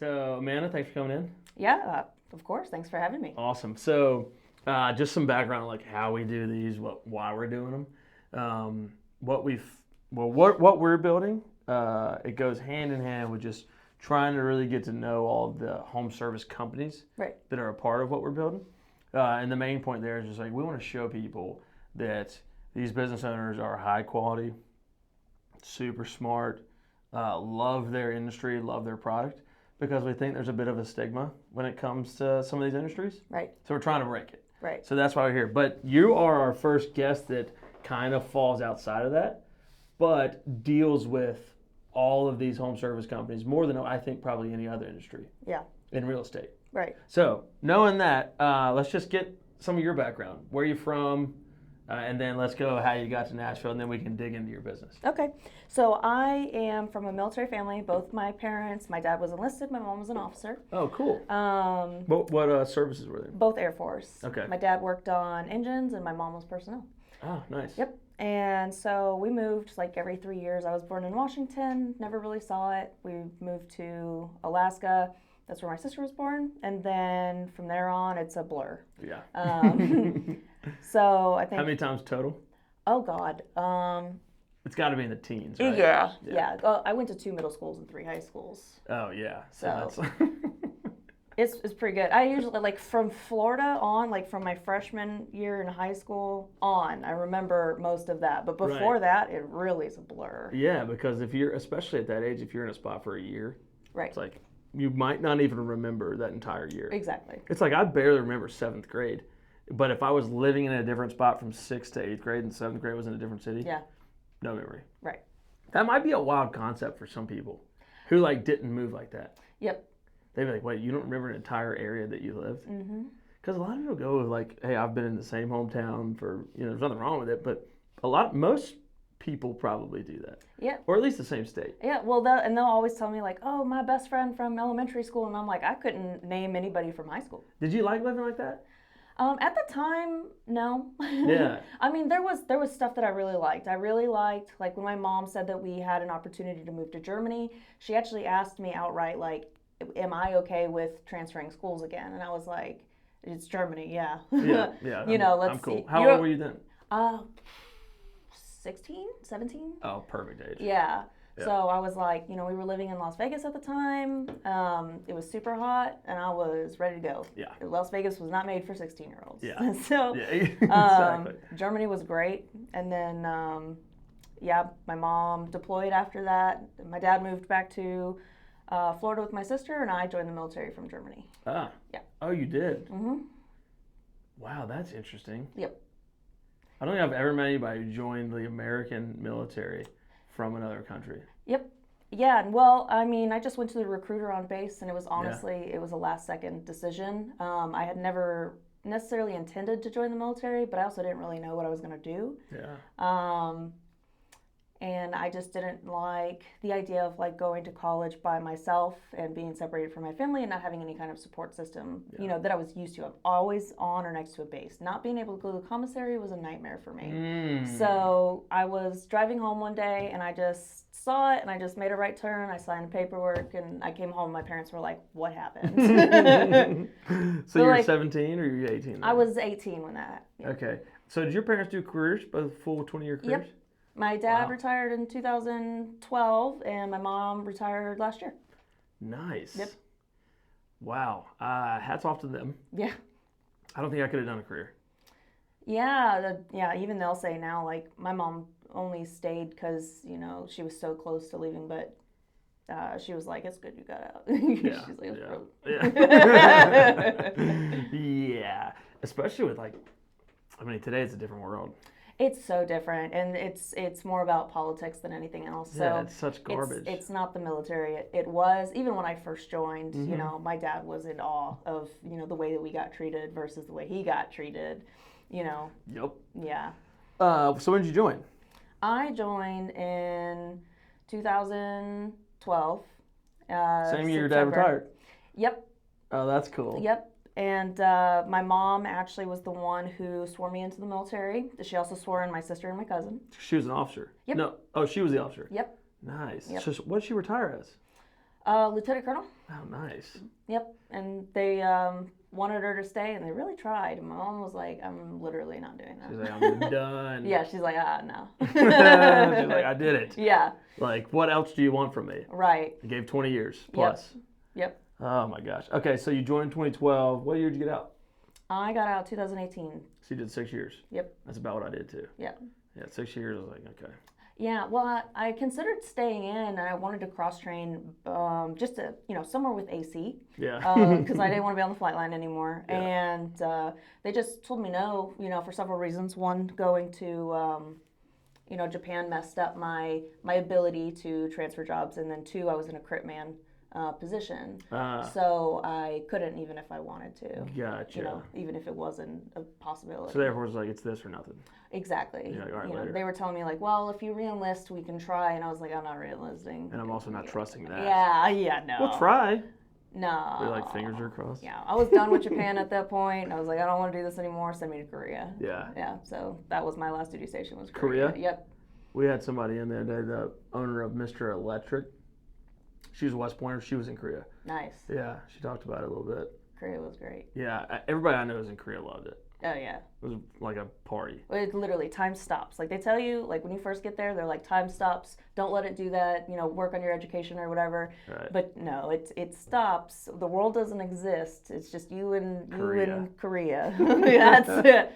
So, Amanda, thanks for coming in. Yeah, of course. Thanks for having me. Awesome. So, just some background on like how we do these, why we're doing them, what we're building. It goes hand in hand with just trying to really get to know all of the home service companies Right. that are a part of what we're building. And the main point there is just like we want to show people that these business owners are high quality, super smart, love their industry, love their product, because we think there's a bit of a stigma when it comes to some of these industries. Right. So we're trying to break it. Right. So that's why we're here. But you are our first guest that kind of falls outside of that, but deals with all of these home service companies more than I think probably any other industry Yeah. in real estate. Right. So knowing that, let's just get some of your background. Where are you from? And then let's go how you got to Nashville, and then we can dig into your business. Okay. So I am from a military family. Both my parents, my dad was enlisted, my mom was an officer. Oh, cool. What services were they? Both Air Force. Okay. My dad worked on engines, and my mom was personnel. Oh, nice. Yep. And so we moved like every 3 years. I was born in Washington, never really saw it. We moved to Alaska. That's where my sister was born. And then from there on, it's a blur. Yeah. So I think. How many times total? Oh, God. It's got to be in the teens, right? Yeah. I went to 2 middle schools and 3 high schools. Oh, yeah. So That's it's pretty good. I usually, like, from Florida on, like, from my freshman year in high school on, I remember most of that. But before Right. that, it really is a blur. Yeah, because if you're, especially at that age, if you're in a spot for a year, Right. it's like you might not even remember that entire year. Exactly. It's like I barely remember 7th grade. But if I was living in a different spot from 6th to 8th grade and 7th grade was in a different city, Yeah. no memory. Right. That might be a wild concept for some people who like didn't move like that. Yep. They'd be like, wait, you don't remember an entire area that you lived? Mm-hmm. Because a lot of people go like, hey, I've been in the same hometown for, there's nothing wrong with it, but most people probably do that. Yeah. Or at least the same state. Yeah. Well, they'll always tell me, like, oh, my best friend from elementary school. And I'm like, I couldn't name anybody from high school. Did you like living like that? At the time, no. Yeah. I mean, there was stuff that I really liked. I really liked, like, when my mom said that we had an opportunity to move to Germany, she actually asked me outright, like, am I okay with transferring schools again? And I was like, it's Germany, yeah. Yeah. Let's I'm cool. see. How old were you then? 16, 17? Oh, perfect age. Yeah. Yeah. So I was like, we were living in Las Vegas at the time. It was super hot, and I was ready to go. Yeah. Las Vegas was not made for 16-year-olds. Yeah. So Yeah, exactly. Germany was great. And then, my mom deployed after that. My dad moved back to Florida with my sister, and I joined the military from Germany. Ah. Yeah. Oh, you did? Mm-hmm. Wow, that's interesting. Yep. I don't think I've ever met anybody who joined the American military from another country. Yep. Yeah. Well, I mean, I just went to the recruiter on base, and it was honestly, it was a last-second decision. I had never necessarily intended to join the military, but I also didn't really know what I was going to do. Yeah. And I just didn't like the idea of like going to college by myself and being separated from my family and not having any kind of support system, that I was used to. I'm always on or next to a base. Not being able to go to the commissary was a nightmare for me. So I was driving home one day and I just saw it and I just made a right turn. I signed the paperwork and I came home and my parents were like, what happened? So you were 17 or you were 18 then? I was 18 when that happened. Okay. So did your parents do careers, both full 20-year careers? Yep. My dad Wow. retired in 2012, and my mom retired last year. Nice. Yep. Wow. Hats off to them. Yeah. I don't think I could have done a career. Yeah, even they'll say now, like, my mom only stayed because, she was so close to leaving, but she was like, it's good you got out. Yeah. She's like, Yeah. Yeah. Especially with today it's a different world. It's so different, and it's more about politics than anything else. So Yeah, it's such garbage. It's not the military. It was, even when I first joined, my dad was in awe of, the way that we got treated versus the way he got treated, Yep. Yeah. So when did you join? I joined in 2012. Same year your dad September. retired. Yep. Oh, that's cool. Yep. And my mom actually was the one who swore me into the military. She also swore in my sister and my cousin. She was an officer. Yep. No. Oh, she was the officer. Yep. Nice. Yep. So what did she retire as? Lieutenant Colonel. Oh, nice. Yep. And they wanted her to stay, and they really tried. And my mom was like, I'm literally not doing that. She's like, I'm done. Yeah, she's like, no. She's like, I did it. Yeah. Like, what else do you want from me? Right. I gave 20 years plus. Yep. Oh, my gosh. Okay, so you joined in 2012. What year did you get out? I got out 2018. So you did 6 years. Yep. That's about what I did, too. Yeah. Yeah, 6 years. I was like, okay. Yeah, well, I considered staying in, and I wanted to train just to, somewhere with AC. Yeah. Because I didn't want to be on the flight line anymore. Yeah. And they just told me no, for several reasons. One, going to, Japan messed up my ability to transfer jobs. And then two, I was in a crit man position. So I couldn't even if I wanted to. Gotcha. Even if it wasn't a possibility. So therefore, it's like, it's this or nothing. Exactly. You're like, all right, later. They were telling me like, well, if you re-enlist, we can try, and I was like, I'm not re-enlisting. And I'm also not trusting that. Yeah, no. We'll try. No. Your like fingers are crossed. Yeah, I was done with Japan at that point. I was like, I don't want to do this anymore. Send me to Korea. Yeah. Yeah. So that was my last duty station. Was Korea? Yep. We had somebody in there, the owner of Mr. Electric. She was a West Pointer. She was in Korea. Nice. Yeah, she talked about it a little bit. Korea was great. Yeah, everybody I know who's in Korea loved it. Oh yeah. It was like a party. It literally time stops. Like they tell you, like when you first get there, they're like time stops. Don't let it do that. Work on your education or whatever. Right. But no, it stops. The world doesn't exist. It's just you and Korea. That's it.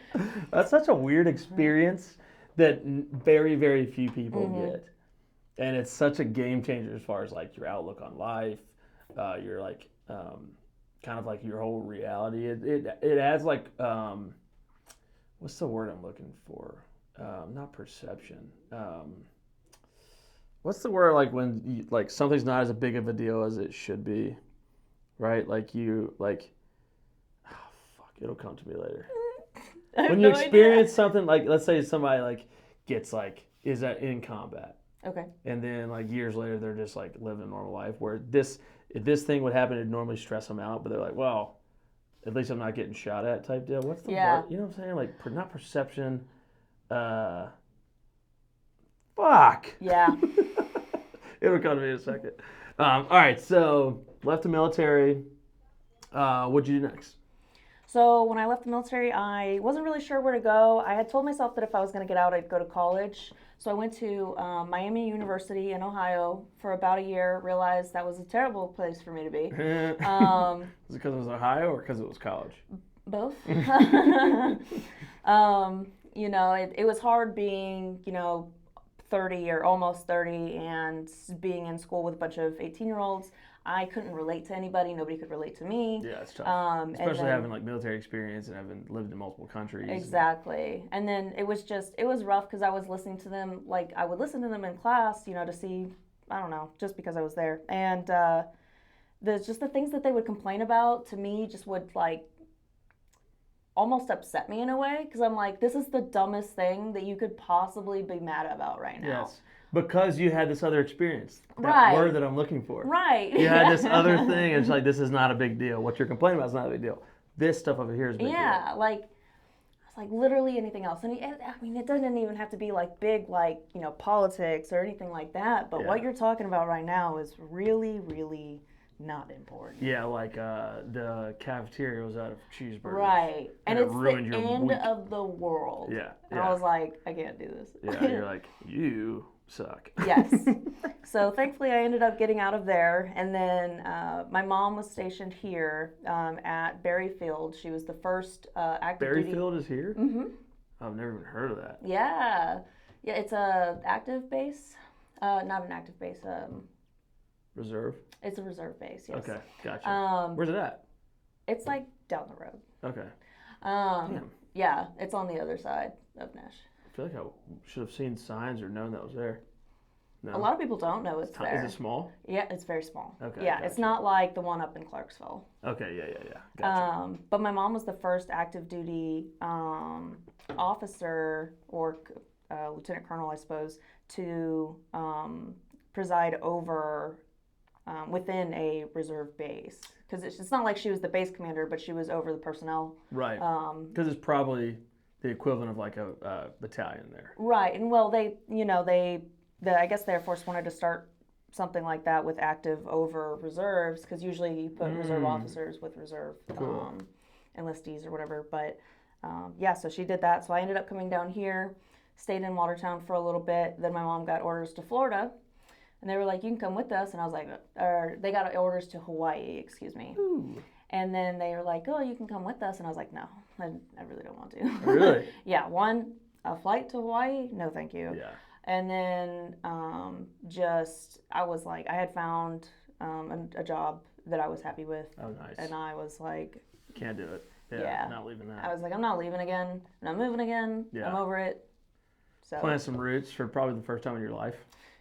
That's such a weird experience that very, very few people get, and it's such a game changer as far as like your outlook on life, your like kind of like your whole reality. It adds like what's the word I'm looking for? Not perception. What's the word like when you, like something's not as big of a deal as it should be, right? Like you like, oh, fuck, it'll come to me later. When you experience something like, let's say somebody like gets like is in combat. Okay. And then like years later they're just like living a normal life where if this thing would happen it'd normally stress them out, but they're like, well, at least I'm not getting shot at type deal. What's the word? You know what I'm saying? Like not perception. Fuck. Yeah. It'll come to me in a second. All right, so left the military. What'd you do next? So when I left the military, I wasn't really sure where to go. I had told myself that if I was going to get out, I'd go to college. So I went to Miami University in Ohio for about a year, realized that was a terrible place for me to be. Was it because it was Ohio or because it was college? Both. It was hard being, 30 or almost 30 and being in school with a bunch of 18-year-olds. I couldn't relate to anybody. Nobody could relate to me. Yeah, it's tough. Especially having like military experience and having lived in multiple countries. Exactly. And then it was rough because I was listening to them, like I would listen to them in class, to see, I don't know, just because I was there. And the things that they would complain about to me just would like almost upset me in a way because I'm like, this is the dumbest thing that you could possibly be mad about right now. Yes. Because you had this other experience. That Right. word that I'm looking for. Right. You had this other thing, and it's like, this is not a big deal. What you're complaining about is not a big deal. This stuff over here is a big deal. Yeah, like, it's like literally anything else. And it doesn't even have to be like big, like, politics or anything like that. But what you're talking about right now is really, really not important. Yeah, like the cafeteria was out of cheeseburgers. Right. And it's the end week. of the world. Yeah. And I was like, I can't do this. Yeah, you're like, you suck. Yes. So thankfully I ended up getting out of there. And then my mom was stationed here at Berryfield. She was the first active duty. Berryfield is here? Mm-hmm. I've never even heard of that. Yeah. Yeah, it's a active base. Not an active base. Reserve? It's a reserve base, yes. Okay, gotcha. Where's it at? It's like down the road. Okay. Damn. Yeah, it's on the other side of Nash. I feel like I should have seen signs or known that was there. No. A lot of people don't know it's there. Is it small? Yeah, it's very small. Okay. Yeah, gotcha. It's not like the one up in Clarksville. Okay, yeah. Gotcha. But my mom was the first active duty officer or lieutenant colonel, I suppose, to preside over within a reserve base. Because it's not like she was the base commander, but she was over the personnel. Right. Because it's probably the equivalent of like a battalion there. Right, and well, I guess the Air Force wanted to start something like that with active over reserves, because usually you put reserve officers with reserve enlistees or whatever. But yeah, so she did that. So I ended up coming down here, stayed in Watertown for a little bit. Then my mom got orders to Florida, and they were like, you can come with us. And I was like, or they got orders to Hawaii, excuse me. Ooh. And then they were like, oh, you can come with us. And I was like, no, I really don't want to. Really? Yeah, a flight to Hawaii? No, thank you. Yeah. And then I was like, I had found a job that I was happy with. Oh, nice. And I was like, can't do it. Yeah. Not leaving that. I was like, I'm not leaving again. I'm not moving again. Yeah. I'm over it. So plant some roots for probably the first time in your life.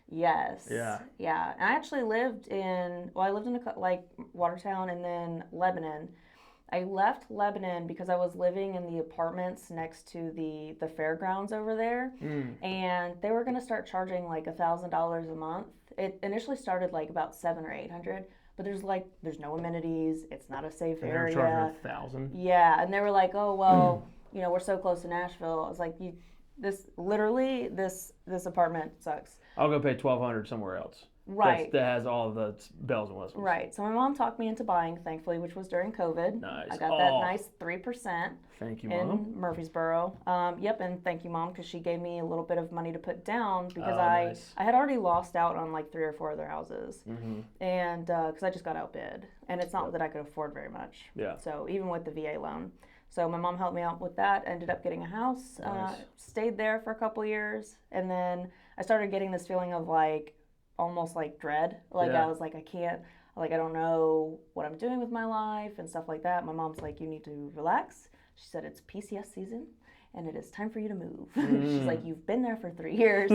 Yes. Yeah. Yeah. And I actually lived in Watertown and then Lebanon. I left Lebanon because I was living in the apartments next to the fairgrounds over there, and they were going to start charging like $1,000 a month. It initially started like about $700 or $800, but there's no amenities. It's not a safe And area. they were charging $1,000. Yeah, and they were like, oh well, we're so close to Nashville. I was like, this apartment sucks. I'll go pay $1,200 somewhere else. Right. That has all of the bells and whistles. Right. So my mom talked me into buying, thankfully, which was during COVID. Nice. I got that nice 3%. Thank you, in Mom. Murfreesboro. Yep, and thank you, Mom, because she gave me a little bit of money to put down because nice. I had already lost out on like 3 or 4 other houses, Mm-hmm. and because I just got outbid, and it's not that I could afford very much. Yeah. So even with the VA loan. So my mom helped me out with that, ended up getting a house, Nice. stayed there for a couple years, and then I started getting this feeling of like, almost like dread. Like I was like, I don't know what I'm doing with my life and stuff like that. My mom's like, you need to relax. She said, it's PCS season and it is time for you to move. She's like, you've been there for 3 years.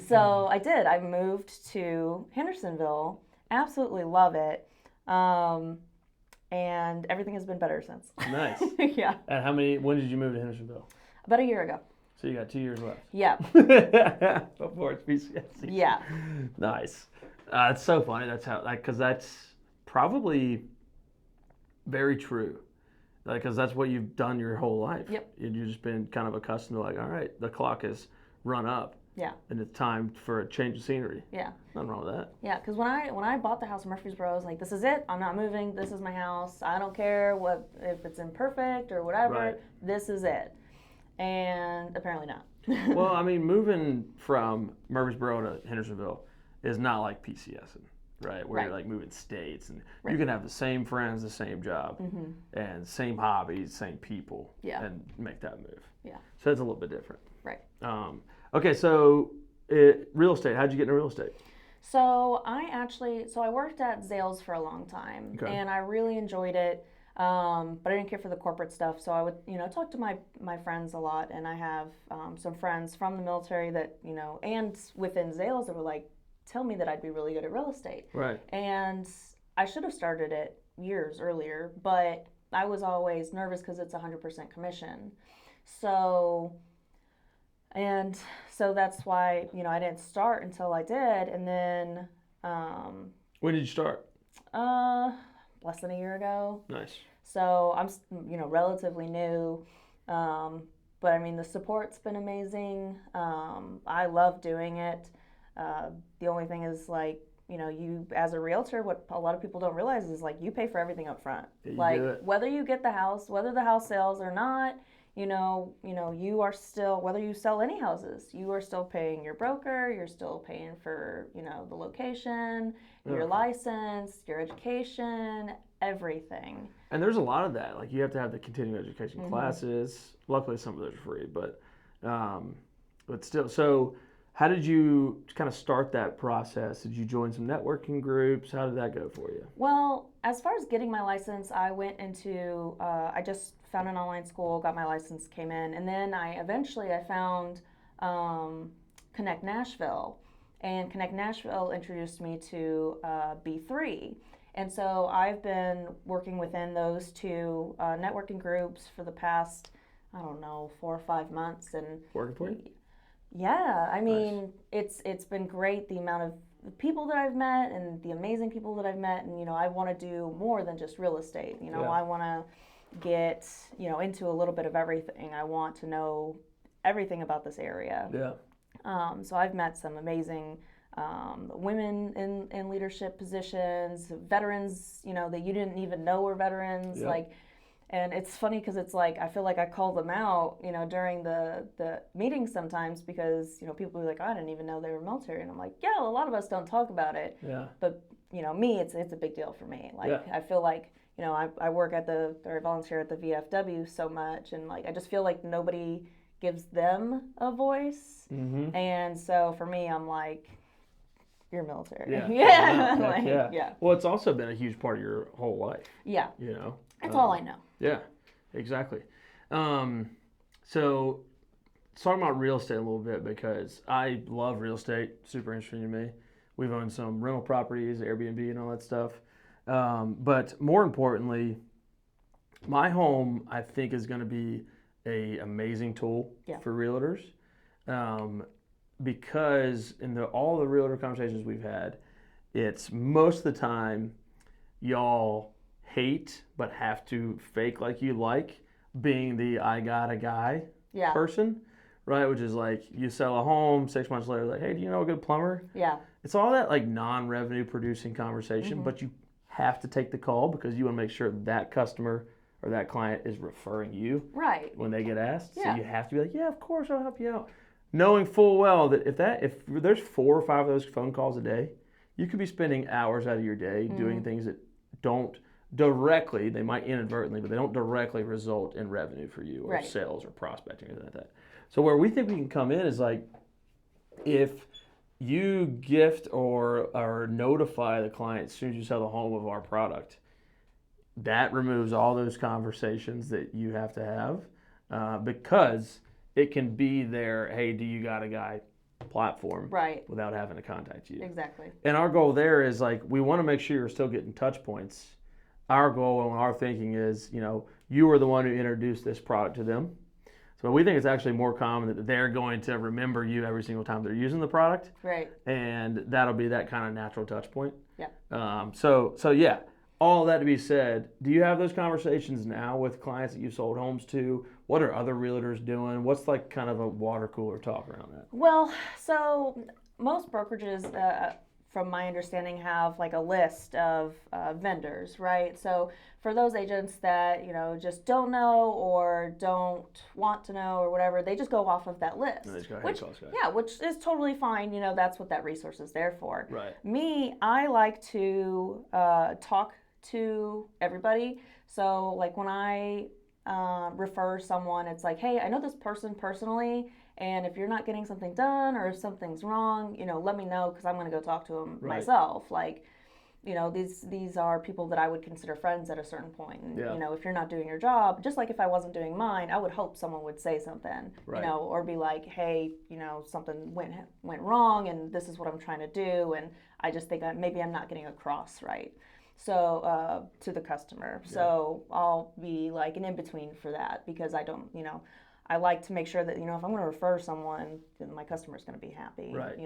So I did. I moved to Hendersonville. Absolutely love it. And everything has been better since. Nice. Yeah. And when did you move to Hendersonville? About a year ago. So you got 2 years left. Yeah. Before it's PCS. Yeah. Nice. It's so funny. Because that's probably very true. Because that's what you've done your whole life. Yep. You've just been kind of accustomed to like, all right, the clock has run up. Yeah. And it's time for a change of scenery. Yeah. Nothing wrong with that. Yeah, because when I bought the house in Murfreesboro, I was like, this is it. I'm not moving. This is my house. I don't care if it's imperfect or whatever. Right. This is it. And apparently not. Well, I mean, moving from Murfreesboro to Hendersonville is not like PCSing, right? Where you're like moving states and you can have the same friends, the same job, and same hobbies, same people, and make that move. Yeah. So it's a little bit different. Right. Okay, so real estate. How'd you get into real estate? So I worked at Zales for a long time, and I really enjoyed it. But I didn't care for the corporate stuff, so I would, talk to my friends a lot, and I have some friends from the military that, and within Zales that were like, tell me that I'd be really good at real estate. Right. And I should have started it years earlier, but I was always nervous because it's 100% commission. So that's why, I didn't start until I did, and then... When did you start? Less than a year ago. Nice. So I'm, relatively new, but I mean the support's been amazing. I love doing it. The only thing is like, you as a realtor, what a lot of people don't realize is like you pay for everything up front. Like whether you get the house, whether the house sells or not, you are still, whether you sell any houses, you are still paying your broker, you're still paying for, the location, your license, your education, everything. And there's a lot of that. Like you have to have the continuing education classes. Luckily, some of those are free, but still. So, how did you kind of start that process? Did you join some networking groups? How did that go for you? Well, as far as getting my license, I went into. I just found an online school, got my license, came in, and then I found Connect Nashville, and Connect Nashville introduced me to B3. And so I've been working within those two networking groups for the past, 4 or 5 months. And working for you? Yeah, I mean, nice. It's been great, the amount of people that I've met and the amazing people that I've met. And, I want to do more than just real estate. I want to get, into a little bit of everything. I want to know everything about this area. Yeah. So I've met some amazing women in leadership positions, veterans, that you didn't even know were veterans, Yep. and it's funny because it's like I feel like I call them out, during the meetings sometimes because people be like, oh, I didn't even know they were military, and I'm like, yeah, a lot of us don't talk about it, Yeah. but me, it's a big deal for me. Like Yeah. I feel like I work or volunteer at the VFW so much, and like I just feel like nobody gives them a voice, Mm-hmm. and so for me, I'm like, you're military. Yeah. Yeah. Heck Like, yeah. yeah. Well, it's also been a huge part of your whole life. Yeah. That's all I know. Yeah, exactly. So talking about real estate a little bit because I love real estate, super interesting to me. We've owned some rental properties, Airbnb, and all that stuff. But more importantly, MyHome I think is going to be a amazing tool for realtors, because in all the realtor conversations we've had, it's most of the time y'all hate but have to fake like you like being the I got a guy person, right? Which is like you sell a home, 6 months later, like, hey, do you know a good plumber? Yeah. It's all that like non-revenue producing conversation, but you have to take the call because you want to make sure that customer or that client is referring you when they get asked. So you have to be like, yeah, of course I'll help you out. Knowing full well that if there's 4 or 5 of those phone calls a day, you could be spending hours out of your day doing things that don't directly, they might inadvertently, but they don't directly result in revenue for you or sales or prospecting or anything like that. So where we think we can come in is like if you gift or notify the client as soon as you sell the home of our product, that removes all those conversations that you have to have, because it can be their, hey, do you got a guy platform without having to contact you. Exactly. And our goal there is like we want to make sure you're still getting touch points. Our goal and our thinking is, you are the one who introduced this product to them. So we think it's actually more common that they're going to remember you every single time they're using the product. Right. And that'll be that kind of natural touch point. Yeah. So yeah, all that to be said, do you have those conversations now with clients that you sold homes to? What are other realtors doing? What's like kind of a water cooler talk around that? Well, so most brokerages, from my understanding, have like a list of vendors, right? So for those agents that just don't know or don't want to know or whatever, they just go off of that list. And they just go, hey, which, call this guy. yeah, which is totally fine. That's what that resource is there for. Right. Me, I like to talk to everybody. So like when I refer someone, it's like, hey, I know this person personally, and if you're not getting something done or if something's wrong, let me know because I'm going to go talk to them myself. Like, these are people that I would consider friends at a certain point. And, if you're not doing your job, just like if I wasn't doing mine, I would hope someone would say something, or be like, hey, something went wrong and this is what I'm trying to do. And I just think maybe I'm not getting across right. So to the customer. Yeah. So I'll be like an in-between for that because I don't, I like to make sure that, if I'm going to refer someone, then my customer's going to be happy. Right.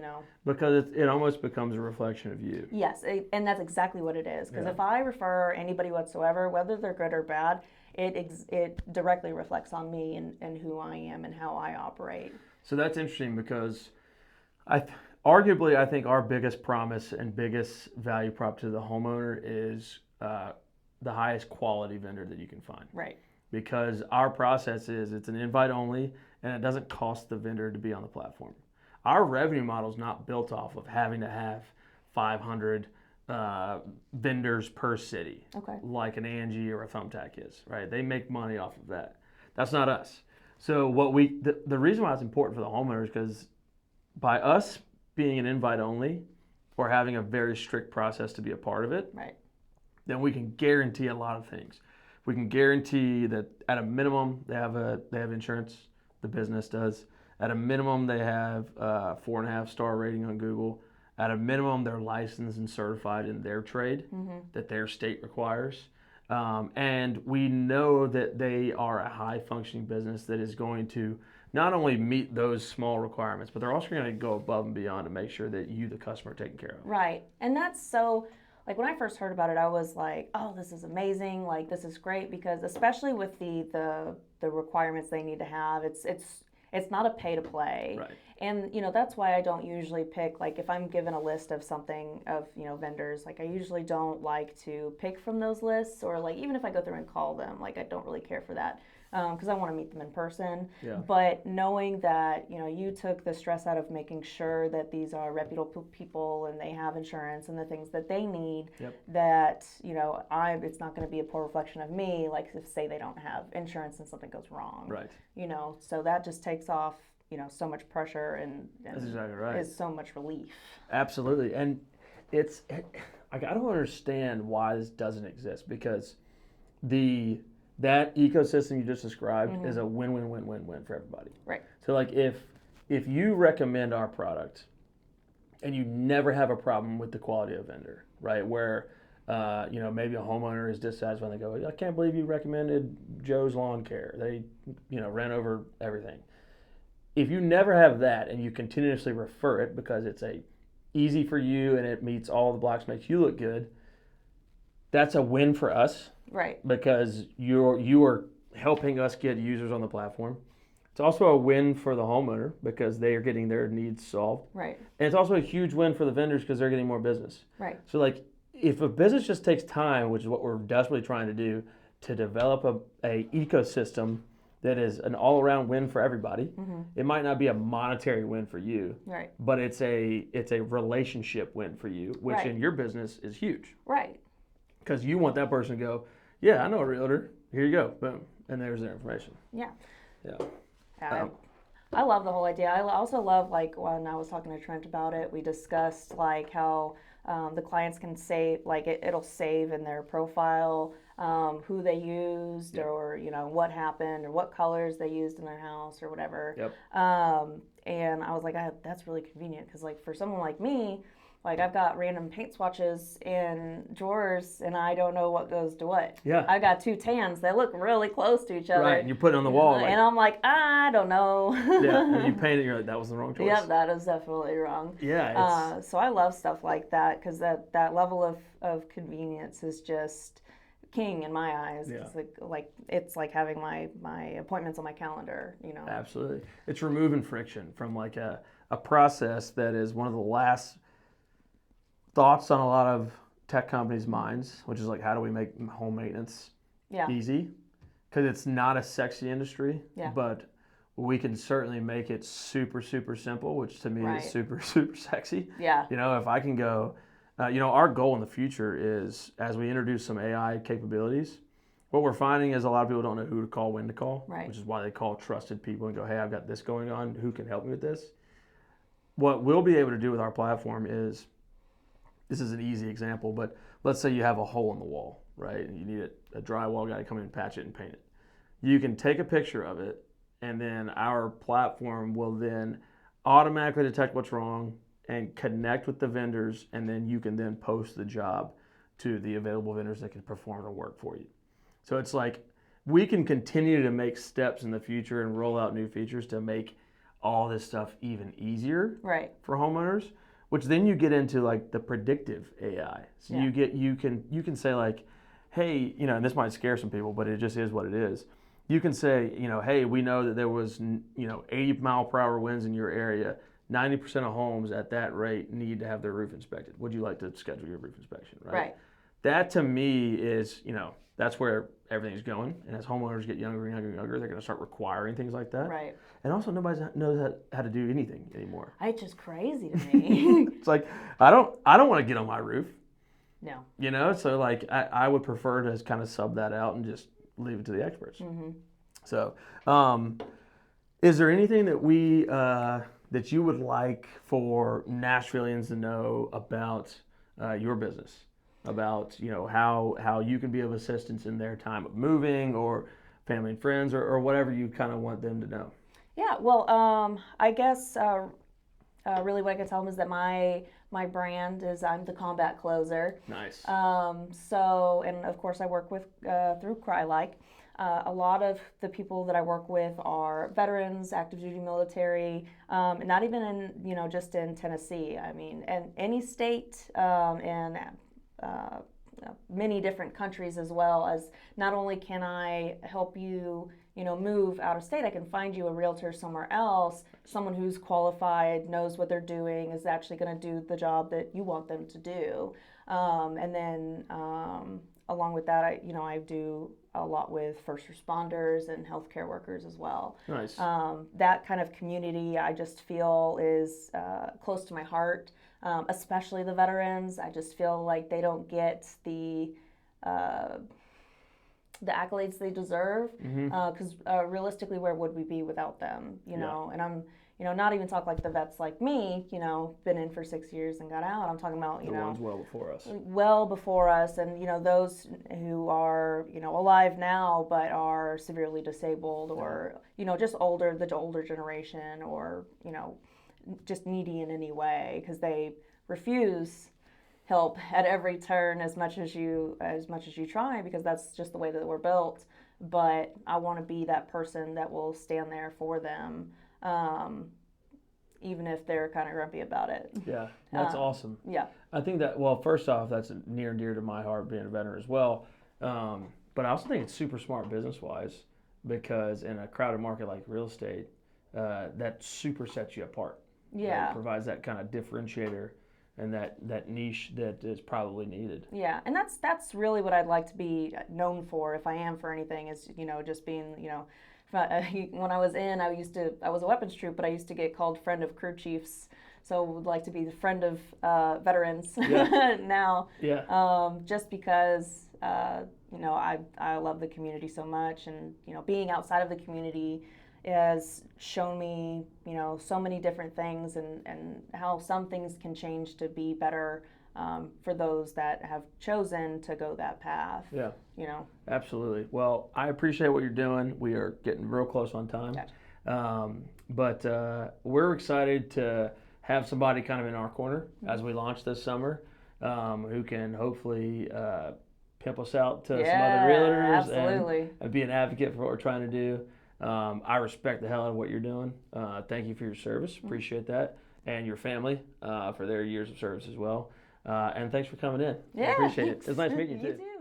Because it almost becomes a reflection of you. Yes, and that's exactly what it is. Because if I refer anybody whatsoever, whether they're good or bad, it directly reflects on me and who I am and how I operate. So that's interesting because arguably, I think our biggest promise and biggest value prop to the homeowner is the highest quality vendor that you can find. Right. Because our process is it's an invite only and it doesn't cost the vendor to be on the platform. Our revenue model is not built off of having to have 500 vendors per city, like an Angie or a Thumbtack is, right? They make money off of that. That's not us. So the reason why it's important for the homeowner is because by us being an invite only or having a very strict process to be a part of it, then we can guarantee a lot of things. We can guarantee that at a minimum they have insurance, the business does. At a minimum they have a 4.5 star rating on Google. At a minimum they're licensed and certified in their trade that their state requires. And we know that they are a high functioning business that is going to not only meet those small requirements, but they're also going to go above and beyond to make sure that you, the customer, are taken care of. Right. And that's so, like when I first heard about it, I was like, oh, this is amazing. Like this is great because especially with the requirements they need to have, it's It's not a pay to play. Right. And, that's why I don't usually pick, like, if I'm given a list of something, of, vendors, like, I usually don't like to pick from those lists, or, like, even if I go through and call them, like, I don't really care for that, because I want to meet them in person. Yeah. But knowing that, you took the stress out of making sure that these are reputable people and they have insurance and the things that they need, that, it's not going to be a poor reflection of me, like, if, say, they don't have insurance and something goes wrong. Right. So that just takes off, so much pressure, and That's exactly right. is so much relief. Absolutely. And it's, I don't understand why this doesn't exist, because that ecosystem you just described is a win-win-win-win-win for everybody. Right. So, like, if you recommend our product and you never have a problem with the quality of vendor, right, where maybe a homeowner is dissatisfied and they go, I can't believe you recommended Joe's Lawn Care. They, ran over everything. If you never have that and you continuously refer it because it's easy for you and it meets all the blocks, makes you look good, that's a win for us. Right. Because you are helping us get users on the platform. It's also a win for the homeowner because they are getting their needs solved. Right. And it's also a huge win for the vendors because they're getting more business. Right. So, like, if a business just takes time, which is what we're desperately trying to do, to develop a ecosystem that is an all-around win for everybody. It might not be a monetary win for you, right, but it's a relationship win for you, which right, in your business is huge. Right. Because you want that person to go, yeah, I know a realtor. Here you go, boom, and there's their information. Yeah. Yeah. I love the whole idea. I also love, like, when I was talking to Trent about it, we discussed, like, how the clients can save, like, it'll save in their profile who they used, or, what happened, or what colors they used in their house, or whatever. Yep. And I was like, that's really convenient, because, like, for someone like me, like, I've got random paint swatches in drawers, and I don't know what goes to what. Yeah. I've got two tans that look really close to each other. Right, and you put it on the wall. And I'm like, I don't know. Yeah, and you paint it, you're like, that was the wrong choice. Yeah, that is definitely wrong. Yeah. So I love stuff like that, because that level of convenience is just king in my eyes. Yeah. It's like having my appointments on my calendar, Absolutely. It's removing friction from, like, a process that is one of the last thoughts on a lot of tech companies' minds, which is, like, how do we make home maintenance easy? Because it's not a sexy industry, but we can certainly make it super, super simple, which to me is super, super sexy. Yeah. If I can go, our goal in the future is, as we introduce some AI capabilities, what we're finding is a lot of people don't know who to call, when to call, which is why they call trusted people and go, hey, I've got this going on, who can help me with this? What we'll be able to do with our platform is, this is an easy example, but let's say you have a hole in the wall, right? And you need a drywall guy to come in and patch it and paint it. You can take a picture of it, and then our platform will then automatically detect what's wrong and connect with the vendors, and then you can then post the job to the available vendors that can perform the work for you. So it's like, we can continue to make steps in the future and roll out new features to make all this stuff even easier for homeowners. Which then you get into, like, the predictive AI. So you can say, like, hey, and this might scare some people, but it just is what it is. You can say, hey, we know that there was 80 mile per hour winds in your area. 90% of homes at that rate need to have their roof inspected. Would you like to schedule your roof inspection? Right. That to me is, that's where everything's going. And as homeowners get younger and younger and younger, they're going to start requiring things like that. Right. And also, nobody knows how to do anything anymore. It's just crazy to me. It's like, I don't want to get on my roof. No. So, like, I would prefer to kind of sub that out and just leave it to the experts. Mm-hmm. So, is there anything that that you would like for Nashvillians to know about your business? About, how you can be of assistance in their time of moving, or family and friends, or whatever you kind of want them to know? Yeah, well, I guess really what I can tell them is that my brand is, I'm the combat closer. Nice. So, and of course I work with through CryLike. A lot of the people that I work with are veterans, active duty military, not even in, just in Tennessee. I mean, and any state, and many different countries, as well as, not only can I help you, move out of state, I can find you a realtor somewhere else, someone who's qualified, knows what they're doing, is actually going to do the job that you want them to do. And then along with that, I do a lot with first responders and healthcare workers as well. Nice. That kind of community I just feel is close to my heart, especially the veterans. I just feel like they don't get the accolades they deserve, because realistically, where would we be without them? You know, and I'm, not even talk like the vets like me, been in for 6 years and got out. I'm talking about, the ones well before us. Well before us, and those who are, alive now but are severely disabled, or just the older generation, or just needy in any way, because they refuse help at every turn as much as you try, because that's just the way that we're built. But I want to be that person that will stand there for them, even if they're kind of grumpy about it. Yeah, that's awesome. Yeah. I think that, well, first off, that's near and dear to my heart, being a veteran as well. But I also think it's super smart business-wise, because in a crowded market like real estate, that super sets you apart. Yeah. It provides that kind of differentiator and that niche that is probably needed. Yeah, and that's really what I'd like to be known for, if I am for anything, is just being when I was I was a weapons troop, but I used to get called friend of crew chiefs, so would like to be the friend of veterans now. Yeah. Just because I love the community so much, and being outside of the community has shown me, so many different things, and how some things can change to be better for those that have chosen to go that path. Yeah. Absolutely. Well, I appreciate what you're doing. We are getting real close on time. Gotcha. But we're excited to have somebody kind of in our corner as we launch this summer, who can hopefully pimp us out to some other realtors and be an advocate for what we're trying to do. I respect the hell out of what you're doing. Thank you for your service. Appreciate that. And your family for their years of service as well. And thanks for coming in. Yeah, I appreciate thanks. it. It's nice meeting you too. You too.